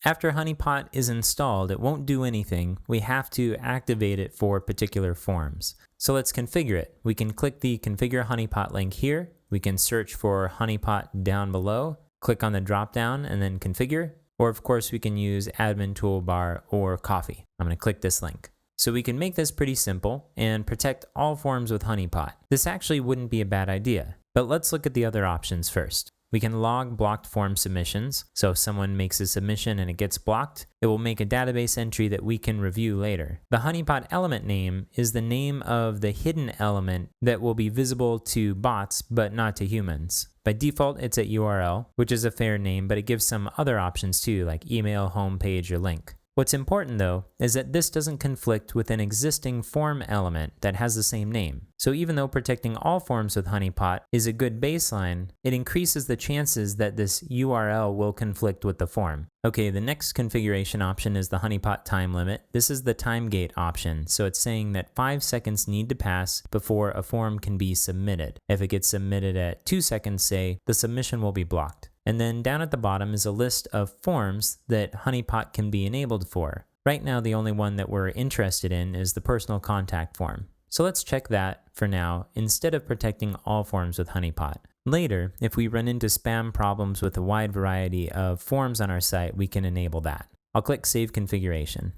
After Honeypot is installed, it won't do anything. We have to activate it for particular forms. So let's configure it. We can click the Configure Honeypot link here. We can search for Honeypot down below, click on the drop-down and then Configure. Or of course we can use Admin Toolbar or Coffee. I'm going to click this link. So we can make this pretty simple and protect all forms with Honeypot. This actually wouldn't be a bad idea, but let's look at the other options first. We can log blocked form submissions, so if someone makes a submission and it gets blocked, it will make a database entry that we can review later. The Honeypot element name is the name of the hidden element that will be visible to bots but not to humans. By default, it's at URL, which is a fair name, but it gives some other options too, like email, homepage, or link. What's important though, is that this doesn't conflict with an existing form element that has the same name. So even though protecting all forms with Honeypot is a good baseline, it increases the chances that this URL will conflict with the form. Okay, the next configuration option is the Honeypot time limit. This is the time gate option, so it's saying that 5 seconds need to pass before a form can be submitted. If it gets submitted at 2 seconds, say, the submission will be blocked. And then down at the bottom is a list of forms that Honeypot can be enabled for. Right now, the only one that we're interested in is the personal contact form. So let's check that for now instead of protecting all forms with Honeypot. Later, if we run into spam problems with a wide variety of forms on our site, we can enable that. I'll click Save Configuration.